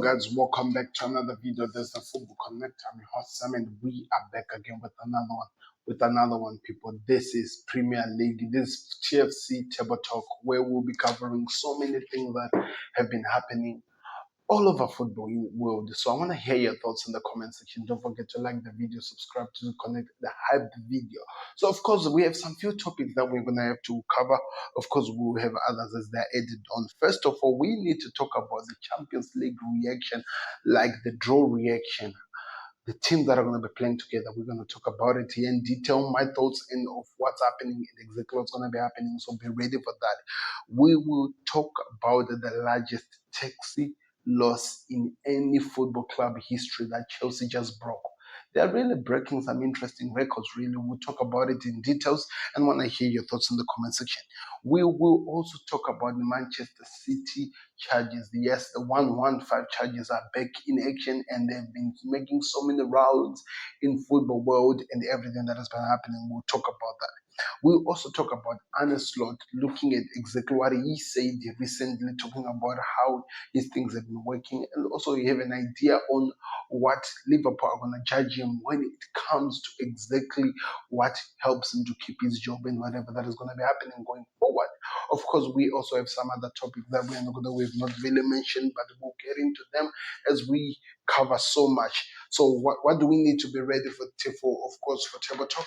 Guys, welcome back to another video. There's the Football Connect. I'm your host Sam, and we are back again with another one, people. This is Premier League. This is TFC Table Talk, where we'll be covering so many things that have been happening all over football world. So I want to hear your thoughts in the comment section. Don't forget to like the video, subscribe to connect the hype video. So of course we have some few topics that we're gonna have to cover. Of course we will have others as they're added on. First of all, we need to talk about the Champions League reaction, like the draw reaction. The teams that are going to be playing together, we're going to talk about it here in detail, my thoughts and of what's happening and exactly what's going to be happening. So be ready for that. We will talk about the largest taxi loss in any football club history that Chelsea just broke. They are really breaking some interesting records, really. We'll talk about it in details and want to hear your thoughts in the comment section. We will also talk about the Manchester City charges. Yes, the 115 charges are back in action and they've been making so many rounds in football world and everything that has been happening. We'll talk about that. We'll also talk about Arne Slot, looking at exactly what he said recently, talking about how his things have been working, and also you have an idea on what Liverpool are going to judge him when it comes to exactly what helps him to keep his job and whatever that is going to be happening going forward. Of course, we also have some other topics that we've not really mentioned, but we'll get into them as we cover so much. So what do we need to be ready for, of course, for Table Talk?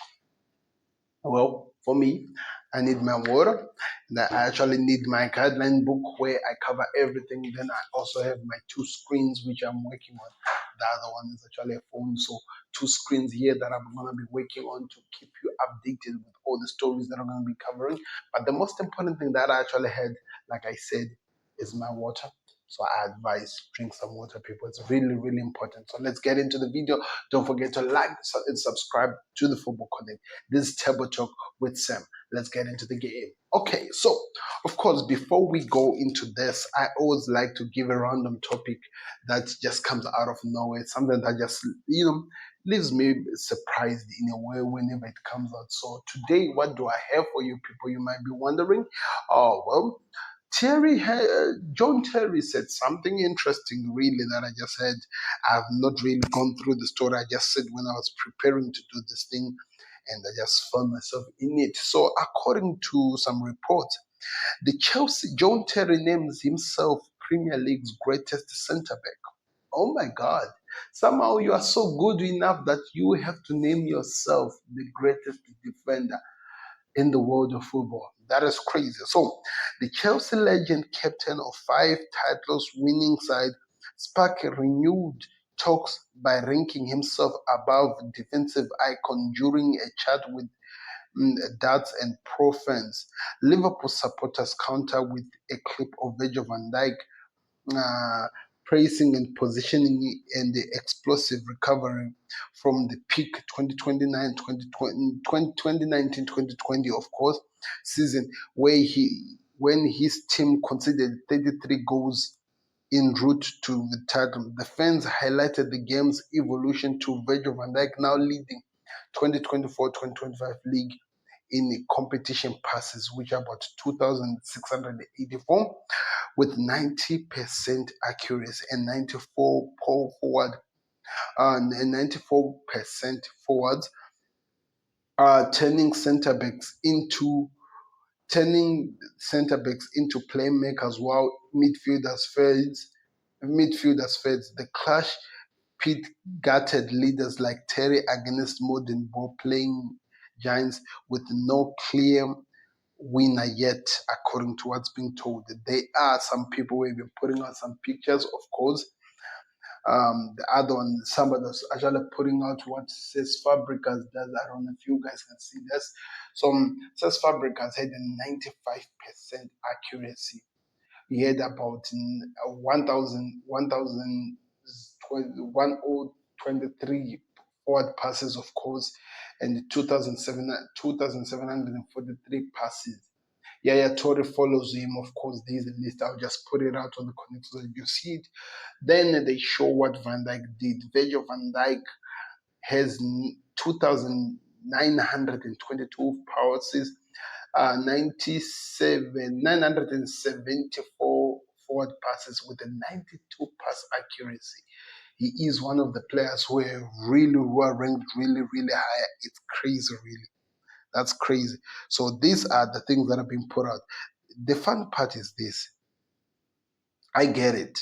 Well, for me, I need my water. And I actually need my guideline book where I cover everything. Then I also have my two screens which I'm working on. The other one is actually a phone. So two screens here that I'm gonna be working on to keep you updated with all the stories that I'm gonna be covering. But the most important thing that I actually had, like I said, is my water. So I advise drink some water, people. It's really, really important. So let's get into the video. Don't forget to like and subscribe to the Football Connect. This is Table Talk with Sam. Let's get into the game. Okay, so of course, before we go into this, I always like to give a random topic that just comes out of nowhere, something that just leaves me surprised in a way whenever it comes out. So today, what do I have for you people? You might be wondering. Oh well, John Terry said something interesting, really, that I just said. I've not really gone through the story. I just said when I was preparing to do this thing, and I just found myself in it. So, according to some reports, the Chelsea John Terry names himself Premier League's greatest centre back. Oh my God! Somehow you are so good enough that you have to name yourself the greatest defender in the world of football. That is crazy. So, the Chelsea legend, captain of 5 titles winning side, sparked renewed talks by ranking himself above defensive icon during a chat with darts and pro fans. Liverpool supporters counter with a clip of Virgil van Dijk uh, praising and positioning and the explosive recovery from the peak 2019-2020 of course season where when his team conceded 33 goals en route to the title. The fans highlighted the game's evolution to Virgil van Dijk now leading 2024-2025 league in competition passes, which are about 2,684 with 90% accuracy and 94 forward and 94% forwards, turning center backs into playmakers while midfielders fades. The clash pit gutted leaders like Terry against modern ball playing giants with no clear winner yet, according to what's being told. There are some people who have been putting out some pictures, of course. The other one, somebody was actually putting out what says Fabregas does. I don't know if you guys can see this. So says Fabregas had a 95% accuracy. He had about 1,023 forward passes, of course, and 2,743 passes. Yaya Torre follows him, of course. There's a list. I'll just put it out on the connect so that you see it. Then they show what Van Dijk did. Virgil van Dijk has 2,922 passes, 974 forward passes with a 92 pass accuracy. He is one of the players who are ranked really, really high. It's crazy, really. That's crazy. So these are the things that have been put out. The fun part is this. I get it.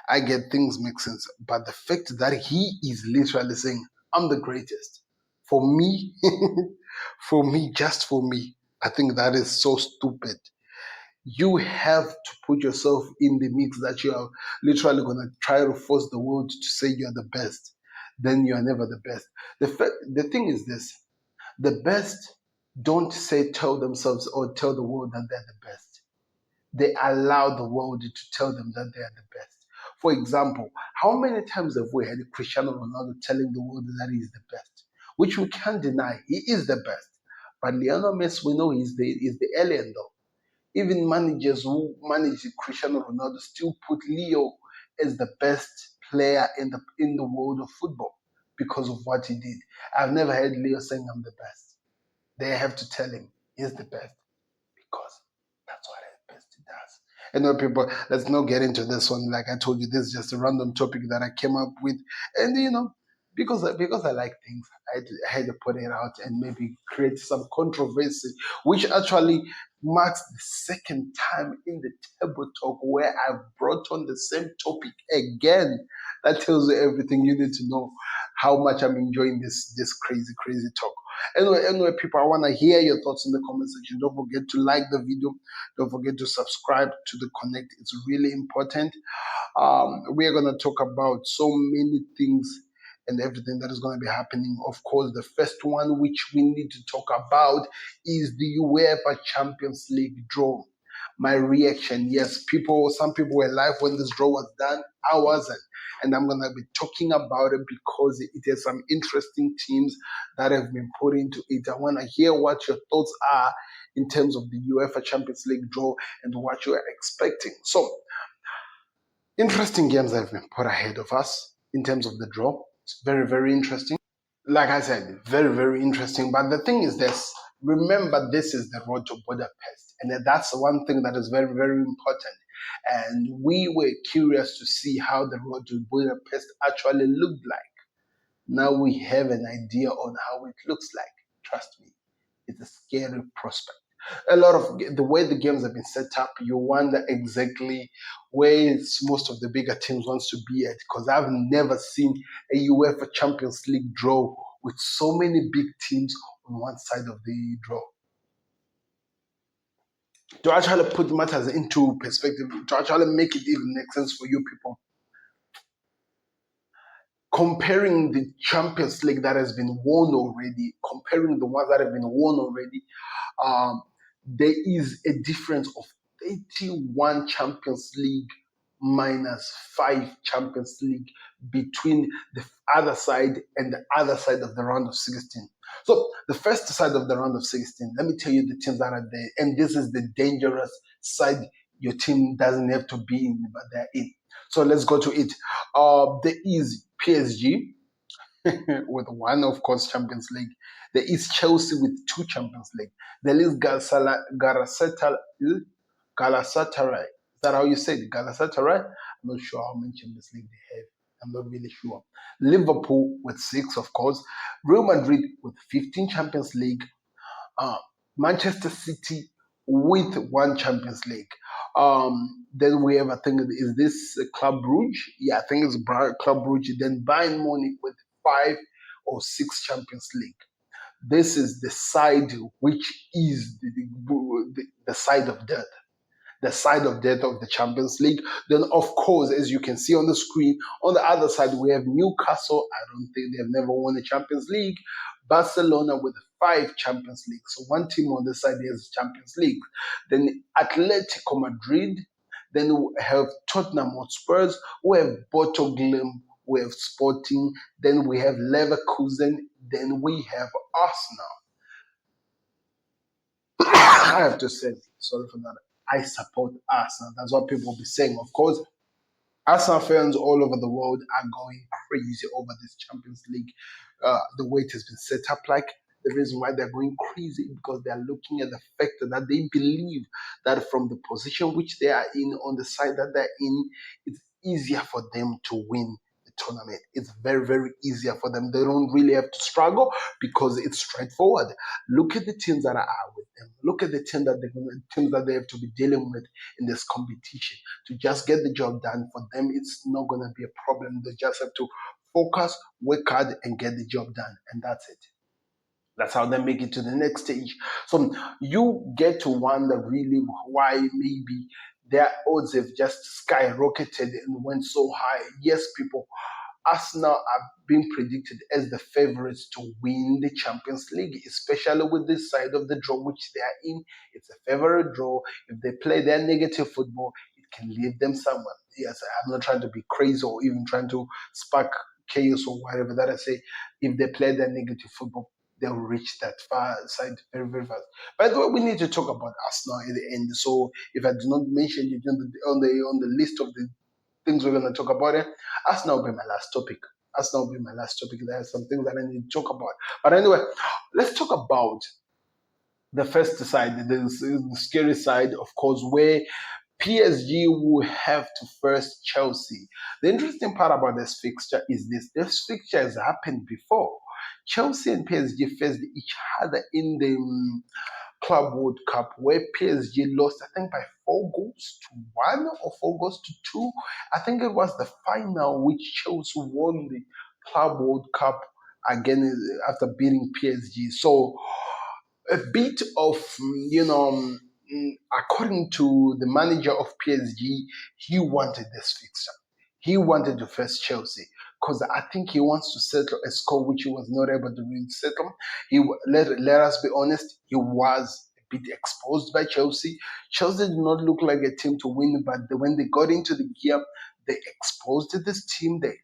I get things make sense. But the fact that he is literally saying, I'm the greatest. For me, just for me, I think that is so stupid. You have to put yourself in the mix that you are literally going to try to force the world to say you're the best. Then you are never the best. The thing is this. The best don't tell themselves or tell the world that they're the best. They allow the world to tell them that they are the best. For example, how many times have we had Cristiano Ronaldo telling the world that he is the best? Which we can't deny. He is the best. But Lionel Messi, we know is the alien though. Even managers who manage Cristiano Ronaldo still put Leo as the best player in the world of football because of what he did. I've never heard Leo saying I'm the best. They have to tell him he's the best because that's what the best does. And people, let's not get into this one. Like I told you, this is just a random topic that I came up with, and because I like things, I had to put it out and maybe create some controversy, which actually marks the second time in the table talk where I've brought on the same topic again. That tells you everything you need to know how much I'm enjoying this crazy talk. Anyway, people, I want to hear your thoughts in the comment section. Don't forget to like the video. Don't forget to subscribe to the Connect. It's really important. We are going to talk about so many things and everything that is going to be happening. Of course, the first one which we need to talk about is the UEFA Champions League draw. My reaction, yes, some people were live when this draw was done. I wasn't. And I'm going to be talking about it because it has some interesting teams that have been put into it. I want to hear what your thoughts are in terms of the UEFA Champions League draw and what you are expecting. So, interesting games that have been put ahead of us in terms of the draw. It's very, very interesting. Like I said, very, very interesting. But the thing is this, remember this is the road to Budapest. And that's one thing that is very, very important. And we were curious to see how the road to Budapest actually looked like. Now we have an idea on how it looks like. Trust me, it's a scary prospect. A lot of the way the games have been set up, you wonder exactly where most of the bigger teams wants to be at. Because I've never seen a UEFA Champions League draw with so many big teams on one side of the draw. To actually put matters into perspective, to actually make it even make sense for you people, comparing the Champions League that has been won already, comparing the ones that have been won already, there is a difference of 31 Champions League minus 5 Champions League between the other side and the other side of the round of 16. So the first side of the round of 16, let me tell you the teams that are there. And this is the dangerous side your team doesn't have to be in, but they're in. So let's go to it. There is PSG with one, of course, Champions League. There is Chelsea with 2 Champions League. There is Galatasaray. Is that how you say it? Galatasaray? I'm not sure how many Champions League they have. I'm not really sure. Liverpool with 6, of course. Real Madrid with 15 Champions League. Manchester City with 1 Champions League. Then we have, I think, is this Club Brugge? Yeah, I think it's Club Brugge. Then Bayern Munich with 5 or 6 Champions League. This is the side which is the side of death. The side of death of the Champions League. Then, of course, as you can see on the screen, on the other side, we have Newcastle. I don't think they've never won the Champions League. Barcelona with 5 Champions League. So one team on this side has Champions League. Then Atletico Madrid. Then we have Tottenham Hotspurs. We have Porto Glim. We have Sporting. Then we have Leverkusen. Then we have Arsenal. I have to say, sorry for that. I support Arsenal. That's what people will be saying. Of course, Arsenal fans all over the world are going crazy over this Champions League, the way it has been set up like. The reason why they're going crazy is because they are looking at the fact that they believe that from the position which they are in, on the side that they're in, it's easier for them to win the tournament. It's very, very easier for them. They don't really have to struggle because it's straightforward. Look at the teams that are with them. Look at the teams that they have to be dealing with in this competition. To just get the job done for them, it's not going to be a problem. They just have to focus, work hard, and get the job done, and that's it. That's how they make it to the next stage. So you get to wonder really why maybe their odds have just skyrocketed and went so high. Yes, people, Arsenal are being predicted as the favorites to win the Champions League, especially with this side of the draw which they are in. It's a favorite draw. If they play their negative football, it can lead them somewhere. Yes, I'm not trying to be crazy or even trying to spark chaos or whatever that I say. If they play their negative football, they'll reach that far side very, very fast. By the way, we need to talk about Arsenal at the end. So if I do not mention it on the list of the things we're going to talk about, Arsenal will be my last topic. Arsenal will be my last topic. There are some things that I need to talk about. But anyway, let's talk about the first side, the scary side, of course, where PSG will have to face Chelsea. The interesting part about this fixture is this fixture has happened before. Chelsea and PSG faced each other in the Club World Cup, where PSG lost, I think, by 4 goals to 1 or 4 goals to 2. I think it was the final which Chelsea won the Club World Cup again after beating PSG. So a bit of, according to the manager of PSG, he wanted this fixture. He wanted to face Chelsea because I think he wants to settle a score which he was not able to really settle. Let us be honest, he was a bit exposed by Chelsea. Chelsea did not look like a team to win, but when they got into the gear, they exposed this team, they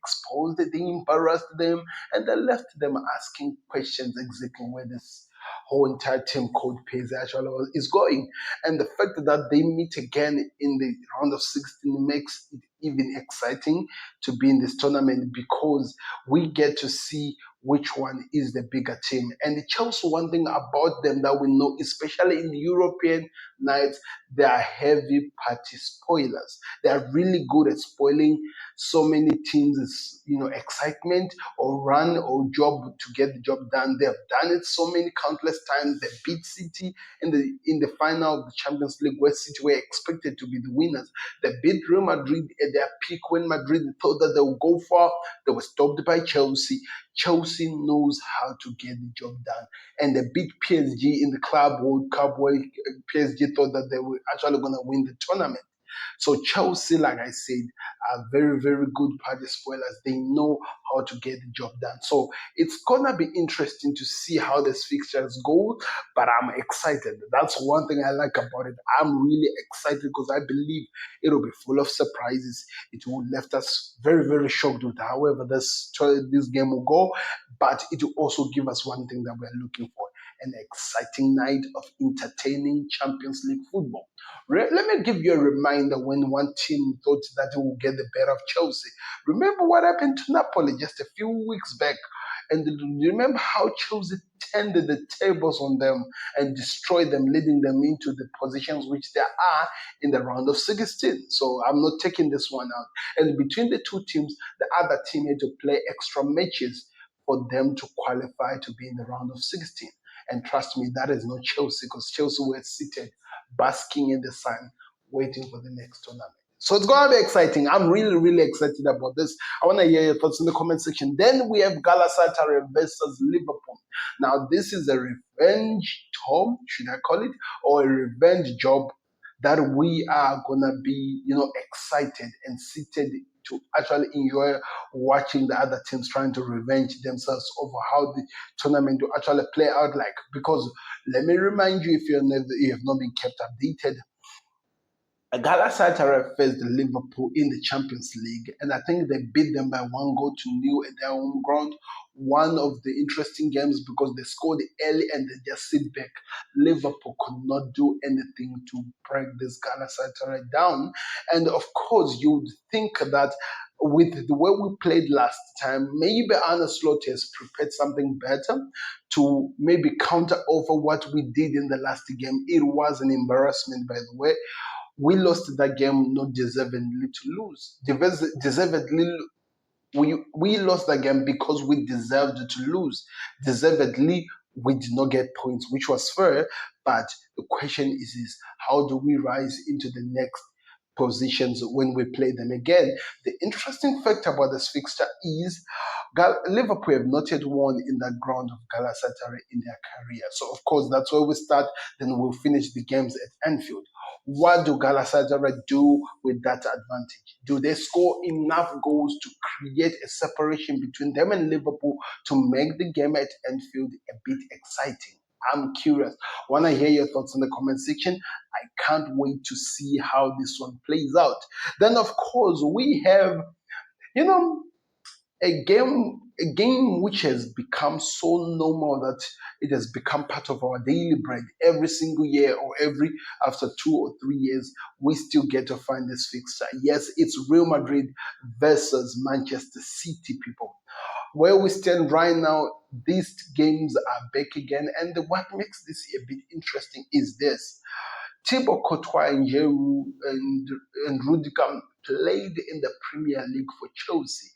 embarrassed them, and they left them asking questions exactly where this whole entire team called Pace actually is going. And the fact that they meet again in the round of 16 makes it even exciting to be in this tournament because we get to see which one is the bigger team. And Chelsea, one thing about them that we know, especially in European nights, they are heavy party spoilers. They are really good at spoiling so many teams' excitement or run or job to get the job done. They have done it so many countless times. They beat City in the final of the Champions League, where City were expected to be the winners. They beat Real Madrid at their peak when Madrid thought that they would go far. They were stopped by Chelsea. Chelsea knows how to get the job done. And they beat PSG in the Club World Cup, where PSG thought that they were actually going to win the tournament. So Chelsea, like I said, are very, very good party spoilers. They know how to get the job done. So it's gonna be interesting to see how these fixtures go, but I'm excited. That's one thing I like about it. I'm really excited because I believe it'll be full of surprises. It will left us very, very shocked with however this game will go, but it will also give us one thing that we're looking for: an exciting night of entertaining Champions League football. Let me give you a reminder when one team thought that it would get the better of Chelsea. Remember what happened to Napoli just a few weeks back? And remember how Chelsea turned the tables on them and destroyed them, leading them into the positions which they are in the round of 16. So I'm not taking this one out. And between the two teams, the other team had to play extra matches for them to qualify to be in the round of 16. And trust me, that is not Chelsea because Chelsea were seated, basking in the sun, waiting for the next tournament. So it's going to be exciting. I'm really, really excited about this. I want to hear your thoughts in the comment section. Then we have Galatasaray versus Liverpool. Now, this is a revenge job, should I call it, or a revenge job that we are going to be, excited and seated to actually enjoy watching the other teams trying to revenge themselves over how the tournament will actually play out like. Because let me remind you, if you have not been kept updated, Galatasaray faced Liverpool in the Champions League, and I think they beat them by 1 goal to 0 at their own ground. One of the interesting games because they scored early and they just sit back. Liverpool could not do anything to break this Galatasaray down. And of course, you would think that with the way we played last time, maybe Arne Slot has prepared something better to maybe counter over what we did in the last game. It was an embarrassment, by the way. We lost that game not deservedly to lose. Deservedly, we lost the game because we deserved to lose. Deservedly, we did not get points, which was fair. But the question is how do we rise into the next positions when we play them again? The interesting fact about this fixture is Liverpool have not yet won in that ground of Galatasaray in their career. So, of course, that's where we start. Then we'll finish the games at Anfield. What do Galatasaray do with that advantage? Do they score enough goals to create a separation between them and Liverpool to make the game at Anfield a bit exciting? I'm curious. Want to hear your thoughts in the comment section. I can't wait to see how this one plays out. Then, of course, we have, you know, a game which has become so normal that it has become part of our daily bread. Every single year or every after 2 or 3 years, we still get to find this fixture. Yes, it's Real Madrid versus Manchester City, people. Where we stand right now, these games are back again, and what makes this a bit interesting is this. Thibaut Courtois and Giroud and Rudiger played in the Premier League for Chelsea.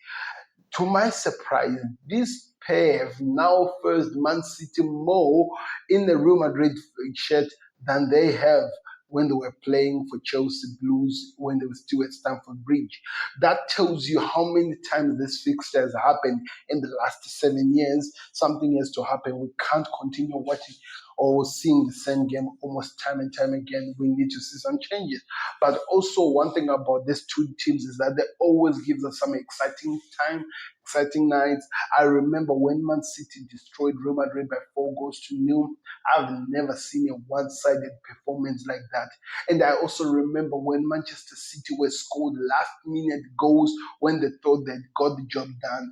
To my surprise, this pair have now faced Man City more in the Real Madrid shirt than they have when they were playing for Chelsea Blues when they were still at Stamford Bridge. That tells you how many times this fixture has happened in the last 7 years. Something has to happen. We can't continue watching or seeing the same game almost time and time again. We need to see some changes. But also, one thing about these two teams is that they always give us some exciting time, exciting nights. I remember when Man City destroyed Real Madrid by 4 goals to 0. I've never seen a one-sided performance like that. And I also remember when Manchester City were scored last-minute goals when they thought they'd got the job done.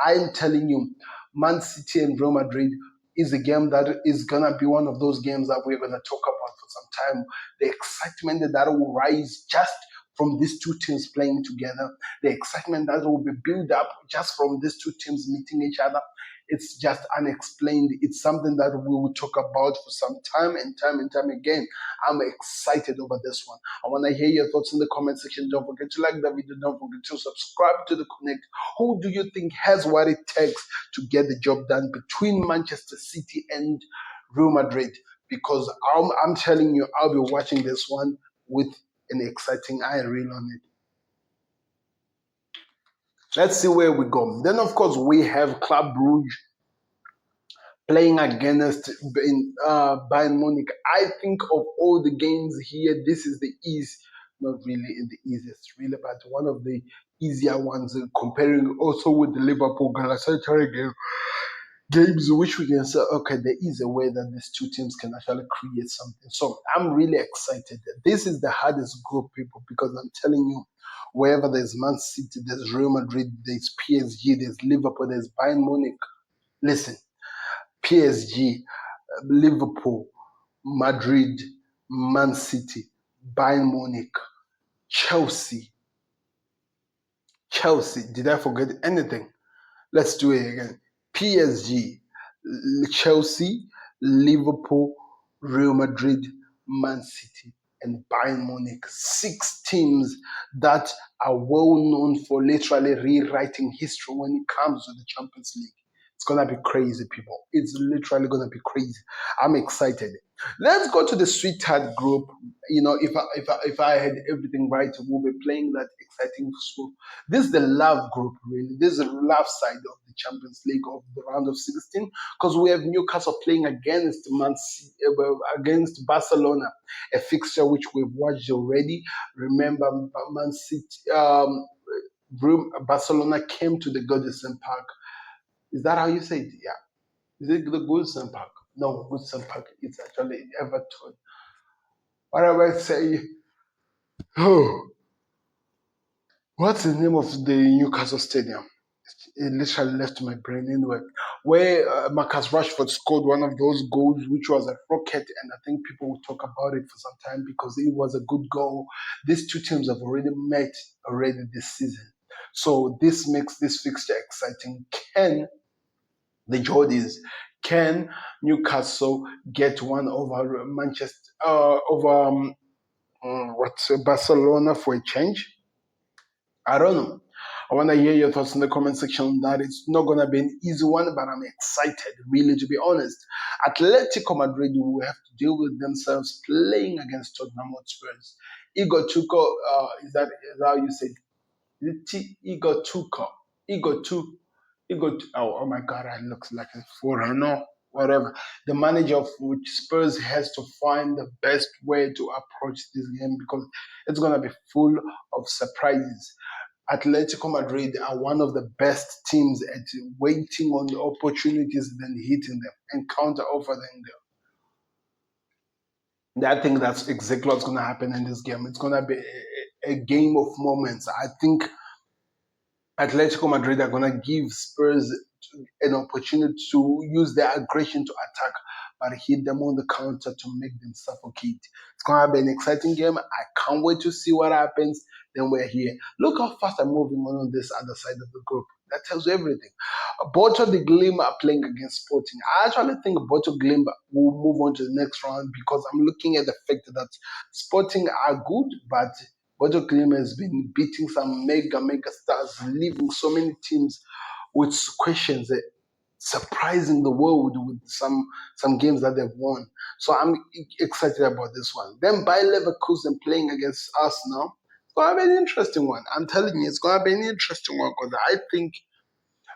I'm telling you, Man City and Real Madrid is a game that is gonna be one of those games that we're gonna talk about for some time. The excitement that will rise just from these two teams playing together, the excitement that will be built up just from these two teams meeting each other. It's just unexplained. It's something that we will talk about for some time and time and time again. I'm excited over this one. I want to hear your thoughts in the comment section. Don't forget to like the video. Don't forget to subscribe to the Connect. Who do you think has what it takes to get the job done between Manchester City and Real Madrid? Because I'm telling you, I'll be watching this one with an exciting eye reel on it. Let's see where we go. Then, of course, we have Club Brugge playing against Bayern Munich. I think of all the games here, this is the easy, not really the easiest, really, but one of the easier ones, comparing also with the Liverpool Galatasaray games, which we can say, okay, there is a way that these two teams can actually create something. So I'm really excited. This is the hardest group, people, because I'm telling you, wherever there's Man City, there's Real Madrid, there's PSG, there's Liverpool, there's Bayern Munich. Listen, PSG, Liverpool, Madrid, Man City, Bayern Munich, Chelsea. Did I forget anything? Let's do it again. PSG, Chelsea, Liverpool, Real Madrid, Man City, and Bayern Munich. 6 teams that are well known for literally rewriting history when it comes to the Champions League. It's gonna be crazy, people. It's literally gonna be crazy. I'm excited. Let's go to the sweetheart group. If I had everything right, we'll be playing that exciting school. This is the love group, really. This is the love side of the Champions League of the round of 16, because we have Newcastle playing against against Barcelona, a fixture which we've watched already. Remember, Man City, Barcelona came to the Goodison Park. Is that how you say it? Yeah. Is it the Goodison Park? No, Goodison Park. It's actually Everton. What am I saying? Oh, what's the name of the Newcastle Stadium? It literally left my brain anyway. Where Marcus Rashford scored one of those goals, which was a rocket, and I think people will talk about it for some time because it was a good goal. These two teams have already met already this season. So this makes this fixture exciting. The Geordies, can Newcastle get one over Manchester, what's Barcelona for a change? I don't know. I want to hear your thoughts in the comment section on that. It's not going to be an easy one, but I'm excited, really, to be honest. Atletico Madrid will have to deal with themselves playing against Tottenham Hotspurs. Igor Tuchel, is that how you say it? Igor Tuchel. Igor Tu. Oh my God, I look like a foreigner. Whatever. The manager of which Spurs has to find the best way to approach this game because it's going to be full of surprises. Atletico Madrid are one of the best teams at waiting on the opportunities then hitting them and counter offering them. I think that's exactly what's going to happen in this game. It's going to be a game of moments. I think Atletico Madrid are going to give Spurs an opportunity to use their aggression to attack, but hit them on the counter to make them suffocate. It's going to be an exciting game. I can't wait to see what happens. Then we're here. Look how fast I'm moving on this other side of the group. That tells you everything. Boto de Glim are playing against Sporting. I actually think Boto Glim will move on to the next round because I'm looking at the fact that Sporting are good, but Boto Glim has been beating some mega stars, leaving so many teams with questions, surprising the world with some games that they've won. So I'm excited about this one. Then Bayer Leverkusen playing against Arsenal. It's going to be an interesting one. I'm telling you, it's going to be an interesting one because I think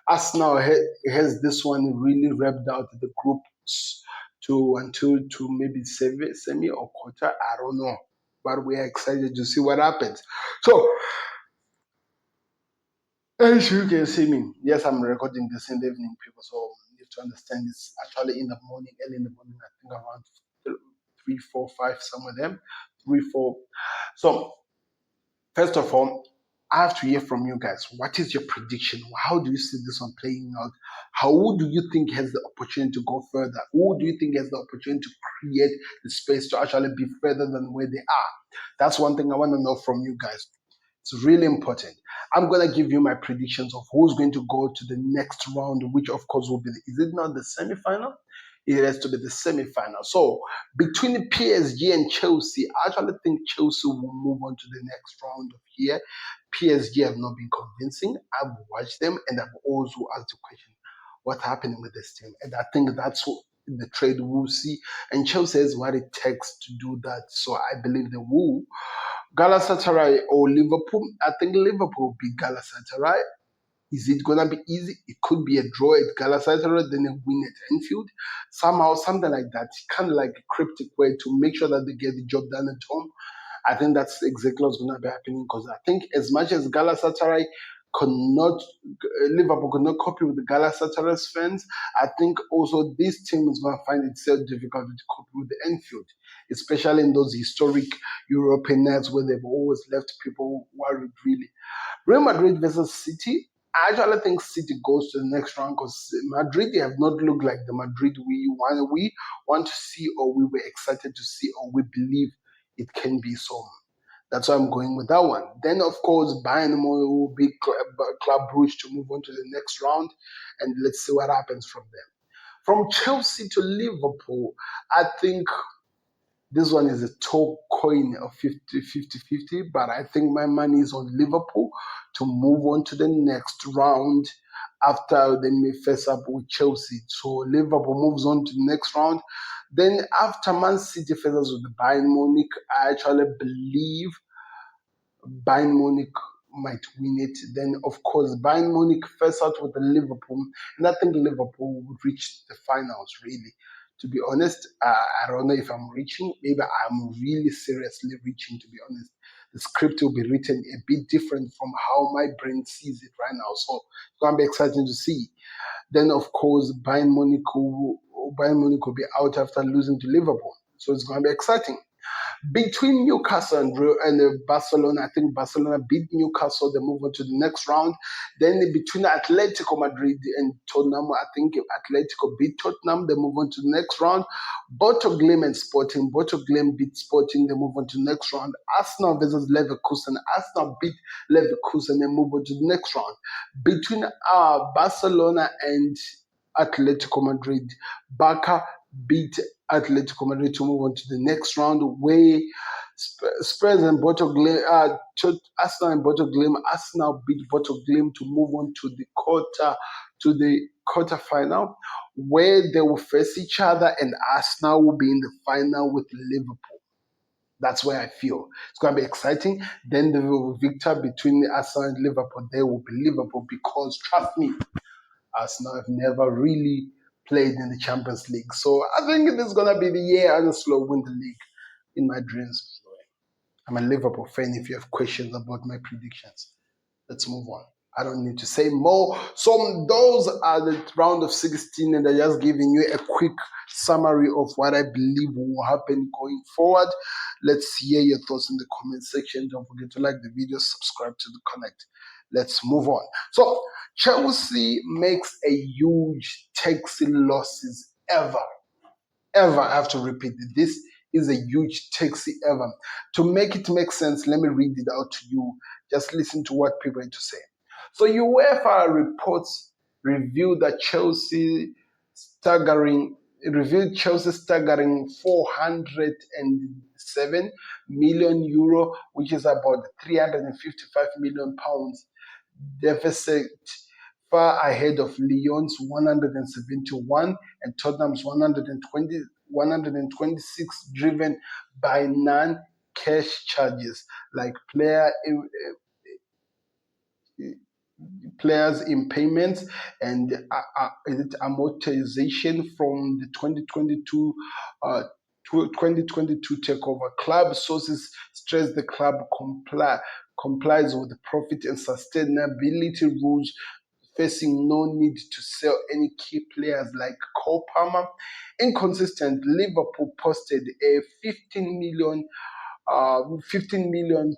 Arsenal has this one really wrapped out the groups to maybe semi or quarter. I don't know. But we are excited to see what happens. So as you can see me, yes, I'm recording this in the evening, people. So you have to understand it's actually in the morning, early in the morning. I think around 3, 4, 5, some of them, 3, 4. So first of all, I have to hear from you guys. What is your prediction? How do you see this one playing out? Who do you think has the opportunity to go further? Who do you think has the opportunity to create the space to actually be further than where they are? That's one thing I want to know from you guys. It's really important. I'm going to give you my predictions of who's going to go to the next round, which of course will be, is it not the semi-final? It has to be the semi-final. So between PSG and Chelsea, I actually think Chelsea will move on to the next round of here. PSG have not been convincing. I've watched them and I've also asked the question, what's happening with this team? And I think that's what the trade we'll see. And Chelsea has what it takes to do that. So I believe they will. Galatasaray or Liverpool? I think Liverpool will beat Galatasaray. Is it going to be easy? It could be a draw at Galatasaray, then a win at Anfield. Somehow, something like that. Kind of like a cryptic way to make sure that they get the job done at home. I think that's exactly what's going to be happening because I think as much as Galatasaray could not, Liverpool could not copy with the Galatasaray's fans, I think also this team is going to find itself difficult to copy with the Anfield, especially in those historic European nights where they've always left people worried, really. Real Madrid versus City. I actually think City goes to the next round because Madrid they have not looked like the Madrid we want to see or we were excited to see or we believe it can be so. That's why I'm going with that one. Then, of course, Bayern Munich will be Club Brugge to move on to the next round, and let's see what happens from there. From Chelsea to Liverpool, I think this one is a top coin of 50-50, but I think my money is on Liverpool to move on to the next round after they may face up with Chelsea. So Liverpool moves on to the next round. Then after Man City faces with the Bayern Munich, I actually believe Bayern Munich might win it. Then, of course, Bayern Munich face out with the Liverpool, and I think Liverpool would reach the finals, really. To be honest, I don't know if I'm reaching. Maybe I'm really seriously reaching, to be honest. The script will be written a bit different from how my brain sees it right now. So it's going to be exciting to see. Then, of course, Bayern Munich will be out after losing to Liverpool. So it's going to be exciting. Between Newcastle and Barcelona, I think Barcelona beat Newcastle. They move on to the next round. Then between Atletico Madrid and Tottenham, I think Atletico beat Tottenham. They move on to the next round. Bottoglim and Sporting. Bottoglim beat Sporting. They move on to the next round. Arsenal versus Leverkusen. Arsenal beat Leverkusen. They move on to the next round. Between Barcelona and Atletico Madrid, Barca beat Atletico Madrid to move on to the next round, where Spurs and Bottoglim, Arsenal and Bottoglim, Arsenal beat Bottoglim to move on to the quarter final, where they will face each other, and Arsenal will be in the final with Liverpool. That's where I feel it's going to be exciting. Then the victor between Arsenal and Liverpool, there will be Liverpool, because trust me, Arsenal have never really played in the Champions League. So I think it is going to be the year Arsenal will win the league in my dreams. I'm a Liverpool fan if you have questions about my predictions. Let's move on. I don't need to say more. So those are the round of 16, and I'm just giving you a quick summary of what I believe will happen going forward. Let's hear your thoughts in the comment section. Don't forget to like the video, subscribe to the Connect. Let's move on. So Chelsea makes a huge taxi losses ever. I have to repeat it. This is a huge taxi ever. To make it make sense, let me read it out to you. Just listen to what people have to say. So UEFA reports revealed Chelsea staggering 407 million euro, which is about 355 million pounds deficit, far ahead of Lyon's 171 and Tottenham's 126, driven by non-cash charges like players in payments and amortization from the 2022 takeover. Club sources stress the club complies with the profit and sustainability rules, facing no need to sell any key players like Cole Palmer. Inconsistent, Liverpool posted a 15 million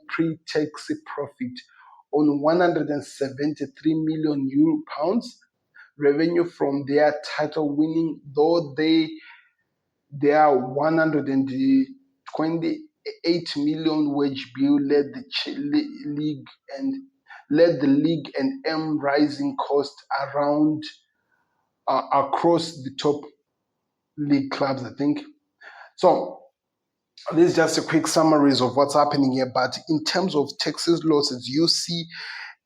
pre-tax profit on 173 million pounds revenue from their title winning, though their 128 million wage bill led the league and M rising cost around across the top league clubs, I think. So this is just a quick summary of what's happening here. But in terms of Texas losses, you see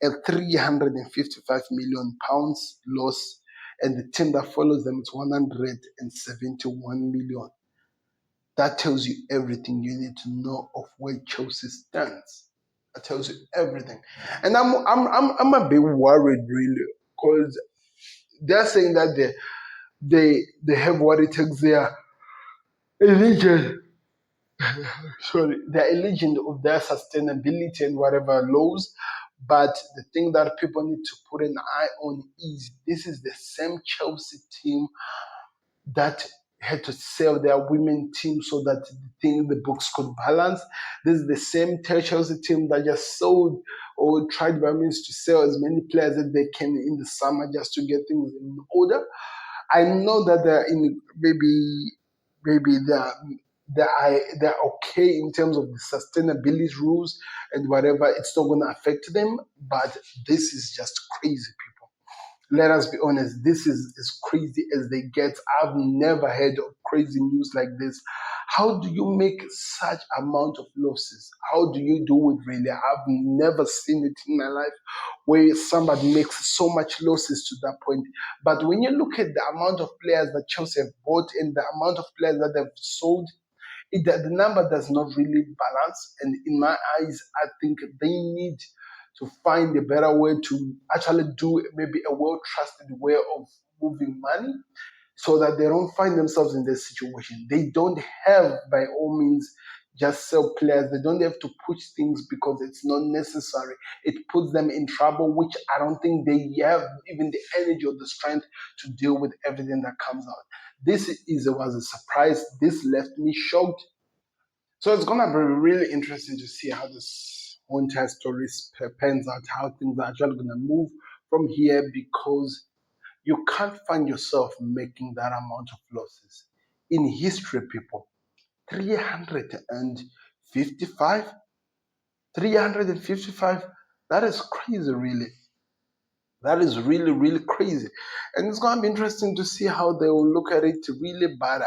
a 355 million pounds loss, and the team that follows them is 171 million. That tells you everything you need to know of where Chelsea stands. That tells you everything. And I'm a bit worried, really, because they're saying that they have what it takes. They are a legend. Sorry, they're a legend of their sustainability and whatever laws. But the thing that people need to put an eye on is this is the same Chelsea team that had to sell their women team so that the books could balance. This is the same Chelsea team that just sold or tried by means to sell as many players as they can in the summer just to get things in order. I know that they're in maybe they're okay in terms of the sustainability rules and whatever. It's not going to affect them, but this is just crazy, people. Let us be honest. This is as crazy as they get. I've never heard of crazy news like this. How do you make such amount of losses? How do you do it, really? I've never seen it in my life where somebody makes so much losses to that point. But when you look at the amount of players that Chelsea have bought and the amount of players that they've sold, the number does not really balance. And in my eyes, I think they need to find a better way to actually do maybe a well-trusted way of moving money so that they don't find themselves in this situation. They don't have, by all means, just sell players. They don't have to push things because it's not necessary. It puts them in trouble, which I don't think they have even the energy or the strength to deal with everything that comes out. Was a surprise. This left me shocked. So it's gonna be really interesting to see how this whole entire story pans out, how things are actually gonna move from here, because you can't find yourself making that amount of losses in history, people. 355, 355. That is crazy, really. That is really, really crazy. And it's going to be interesting to see how they will look at it really bad.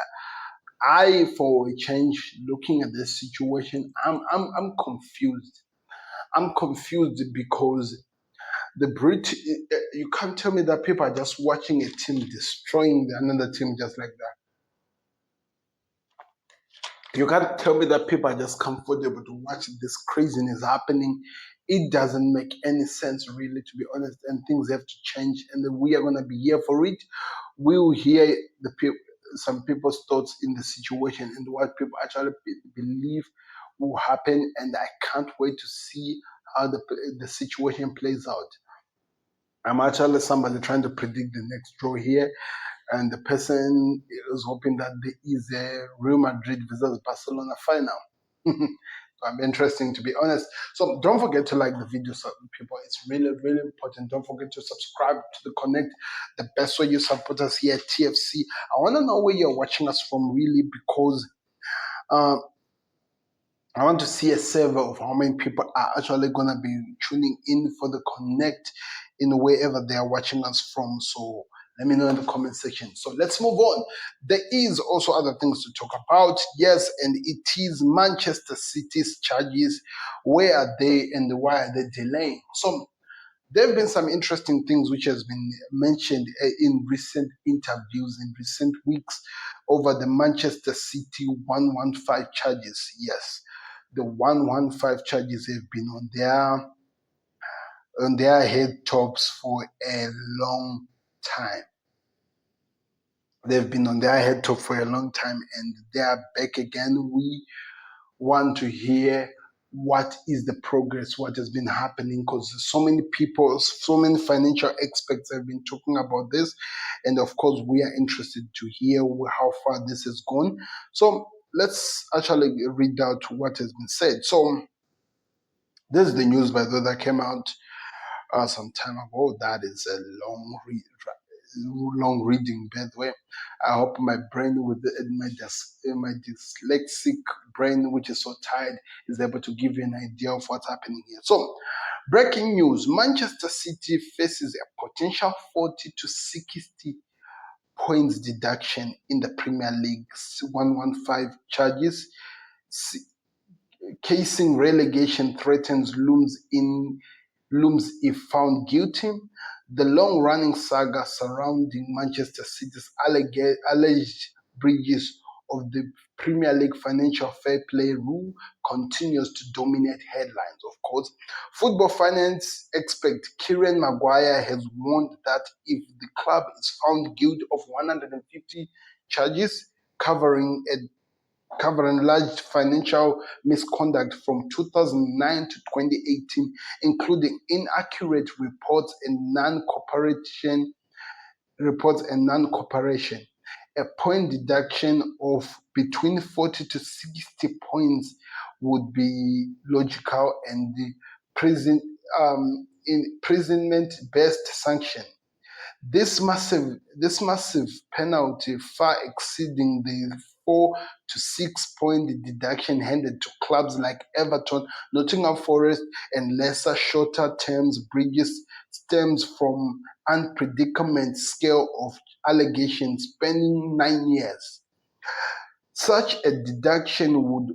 I, for a change, looking at this situation, I'm confused. I'm confused because the Brit, you can't tell me that people are just watching a team destroying another team just like that. You can't tell me that people are just comfortable to watch this craziness happening. It doesn't make any sense, really, to be honest. And things have to change, and we are gonna be here for it. We will hear some people's thoughts in the situation and what people actually believe will happen. And I can't wait to see how the situation plays out. I'm actually somebody trying to predict the next draw here, and the person is hoping that there is a Real Madrid versus Barcelona final. So I'm interesting, to be honest. So don't forget to like the video, so people. It's really, really important. Don't forget to subscribe to the Connect. The best way you support us here at TFC. I want to know where you're watching us from, really, because uh, I want to see a survey of how many people are actually going to be tuning in for the Connect in wherever they are watching us from. So let me know in the comment section. So let's move on. There is also other things to talk about. Yes, and it is Manchester City's charges. Where are they and why are they delaying? So there have been some interesting things which has been mentioned in recent interviews in recent weeks over the Manchester City 115 charges. Yes, the 115 charges have been on their head tops for a long time. They've been on their head top for a long time, and they are back again. We want to hear what is the progress, what has been happening, because so many people, so many financial experts have been talking about this. And of course, we are interested to hear how far this has gone. So let's actually read out what has been said. So this is the news, by the way, that came out some time ago. That is a long reading, by the way. I hope my brain, with my dyslexic brain, which is so tired, is able to give you an idea of what's happening here. So, breaking news: Manchester City faces a potential 40 to 60 points deduction in the Premier League's 115 charges. Casing relegation threatens looms if found guilty. The long-running saga surrounding Manchester City's alleged breaches of the Premier League financial fair play rule continues to dominate headlines, of course. Football finance expert Kieran Maguire has warned that if the club is found guilty of 150 charges covering large financial misconduct from 2009 to 2018, including inaccurate reports and non-cooperation. A point deduction of between 40 to 60 points would be logical, and the imprisonment-based sanction. This massive penalty, far exceeding the 4 to 6 point deduction handed to clubs like Everton, Nottingham Forest, and lesser shorter terms breaches, stems from unpredicament scale of allegations spanning 9 years. Such a deduction would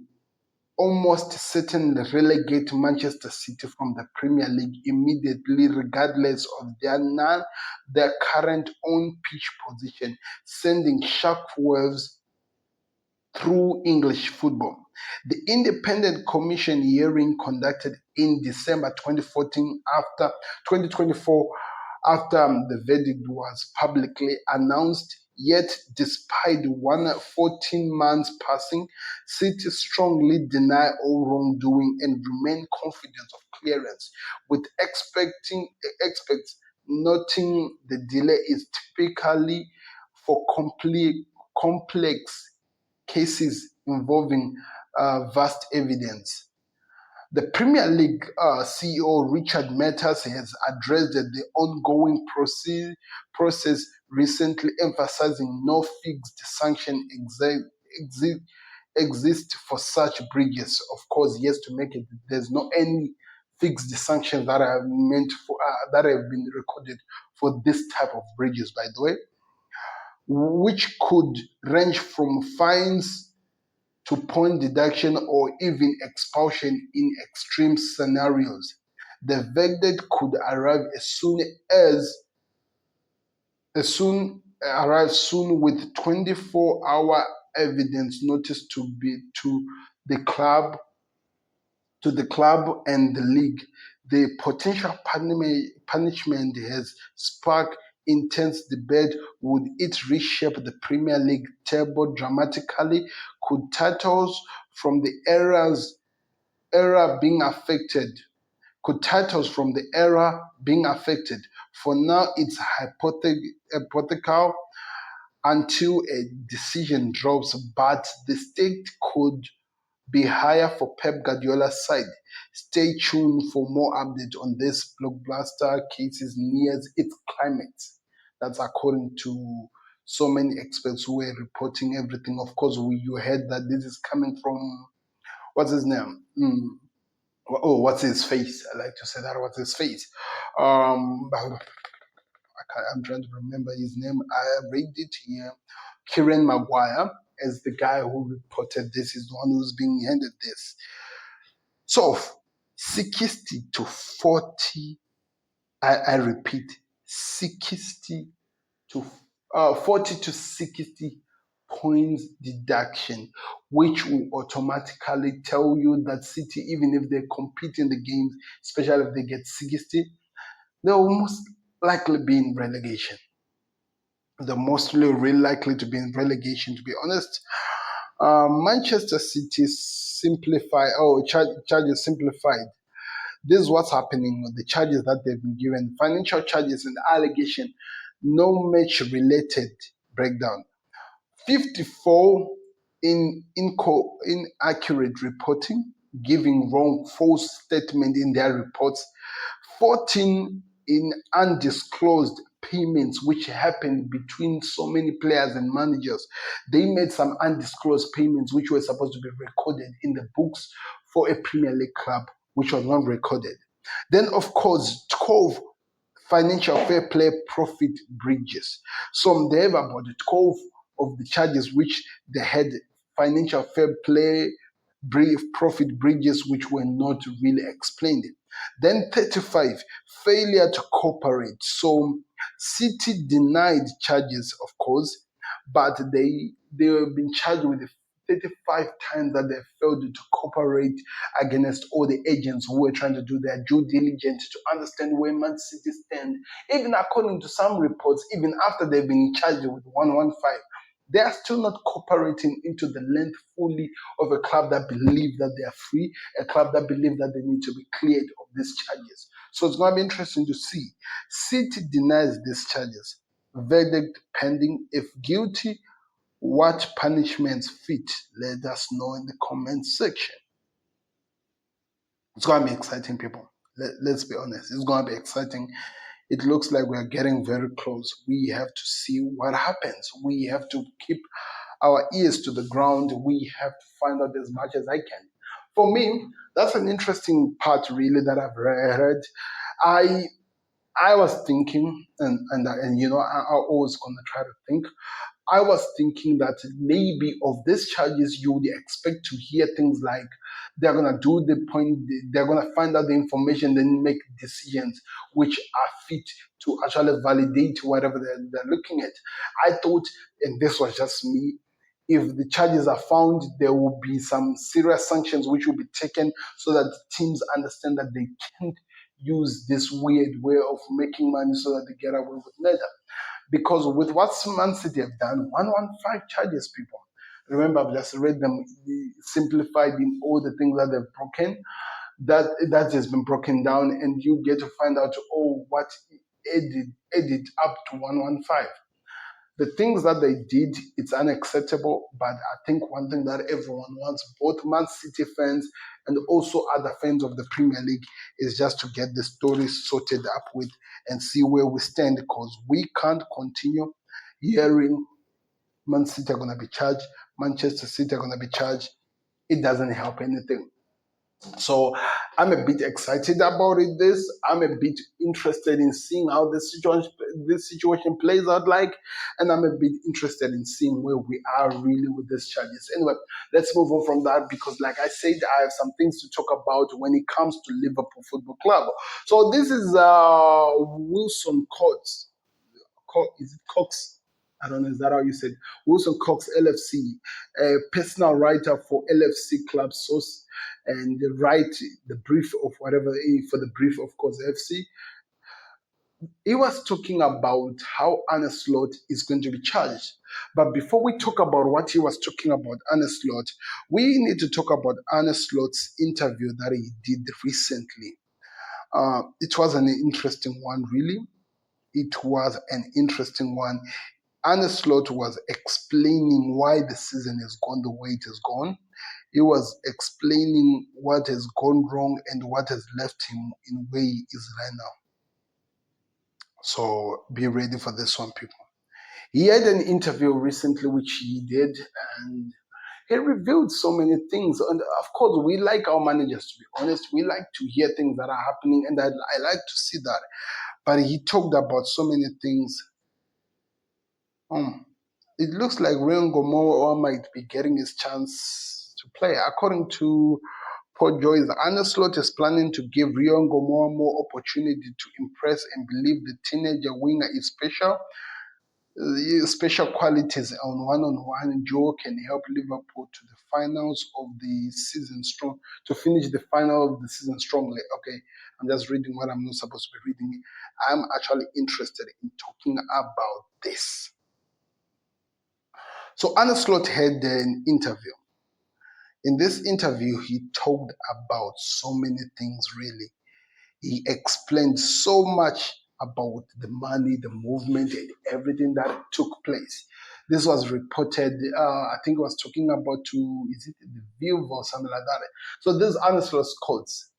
almost certainly relegate Manchester City from the Premier League immediately, regardless of their current on-pitch position, sending shockwaves through English football. The independent commission hearing conducted in December 2024 after the verdict was publicly announced. Yet, despite 14 months passing, City strongly deny all wrongdoing and remain confident of clearance, with experts noting the delay is typically for complex cases involving vast evidence. The Premier League CEO Richard Matters has addressed the ongoing process recently, emphasizing no fixed sanction exist for such breaches. Of course, yes, to make it, there's no any fixed sanctions that are meant for that have been recorded for this type of breaches, by the way, which could range from fines to point deduction or even expulsion in extreme scenarios. The verdict could arrive soon with 24-hour evidence notice to the club the club and the league. The potential punishment has sparked intense debate. Would it reshape the Premier League table dramatically? Could titles from the era being affected? Could titles from the era being affected? For now, it's hypothetical until a decision drops, but the stake could be higher for Pep Guardiola's side. Stay tuned for more updates on this blockbuster cases nears its climax. That's according to so many experts who were reporting everything. Of course, you heard that this is coming from, what's his name? What's his face? I like to say that. What's his face? I'm trying to remember his name. I read it here. Kieran Maguire, as the guy who reported this, is the one who's being handed this. So 60 to 40, I repeat, 60 to 40 to 60 points deduction, which will automatically tell you that City, even if they compete in the games, especially if they get 60, they will most likely be in relegation. They're mostly really likely to be in relegation, to be honest. Manchester City charges simplified. This is what's happening with the charges that they've been given. Financial charges and allegation, no match related breakdown. 54 in inaccurate reporting, giving wrong false statement in their reports. 14 in undisclosed payments which happened between so many players and managers. They made some undisclosed payments which were supposed to be recorded in the books for a Premier League club, which was not recorded. Then, of course, 12 financial fair play profit breaches. Some they have about 12 of the charges which they had financial fair play profit breaches which were not really explained. Then 35, failure to cooperate. So City denied charges, of course, but they have been charged with 35 times that they failed to cooperate against all the agents who were trying to do their due diligence to understand where Man City stand. Even according to some reports, even after they've been charged with 115, they are still not cooperating into the length fully of a club that believe that they are free, a club that believe that they need to be cleared of these charges. So it's going to be interesting to see. City denies these charges. Verdict pending. If guilty, what punishments fit? Let us know in the comment section. It's going to be exciting, people. Let's be honest. It's going to be exciting. It looks like we are getting very close. We have to see what happens. We have to keep our ears to the ground. We have to find out as much as I can. For me, that's an interesting part, really, that I've heard. I was thinking, and you know, I'm always going to try to think. I was thinking that maybe of these charges, you would expect to hear things like they're going to do the point, they're going to find out the information, then make decisions which are fit to actually validate whatever they're looking at. I thought, and this was just me, if the charges are found, there will be some serious sanctions which will be taken so that teams understand that they can't use this weird way of making money so that they get away with murder. Because with what Man City have done, 115 charges, people. Remember, I've just read them simplified in all the things that they've broken. That has been broken down, and you get to find out, what added up to 115. The things that they did, it's unacceptable. But I think one thing that everyone wants, both Man City fans and also other fans of the Premier League, is just to get the story sorted up with and see where we stand, because we can't continue hearing Man City are going to be charged, Manchester City are going to be charged. It doesn't help anything. So I'm a bit excited about it. I'm a bit interested in seeing how this situation plays out like, and I'm a bit interested in seeing where we are really with these charges. Anyway, let's move on from that, because like I said, I have some things to talk about when it comes to Liverpool Football Club. So this is Wilson Coates. Is it Cox? I don't know, is that how you said? Wilson Cox, LFC, a personal writer for LFC Club Source, and they write the brief of whatever, for the brief, of course, FC. He was talking about how Arne Slot is going to be charged. But before we talk about what he was talking about, Arne Slot, we need to talk about Arne Slot's interview that he did recently. It was an interesting one, really. It was an interesting one. Arne Slot was explaining why the season has gone the way it has gone. He was explaining what has gone wrong and what has left him in where he is right now. So be ready for this one, people. He had an interview recently which he did, and he revealed so many things. And of course, we like our managers, to be honest. We like to hear things that are happening, and I like to see that. But he talked about so many things. It looks like Ryan Gomora might be getting his chance to play. According to Paul Joyce, Arne Slot is planning to give Ryan Gomora more opportunity to impress and believe the teenager winger is special. Special qualities on one-on-one duo can help Liverpool to the finals of the season strong, to finish the final of the season strongly. Okay, I'm just reading what I'm not supposed to be reading. I'm actually interested in talking about this. So Arne Slot had an interview. In this interview, he talked about so many things, really. He explained so much about the money, the movement, and everything that took place. This was reported, I think it was talking about is it the View or something like that. So this Arne Slot's quotes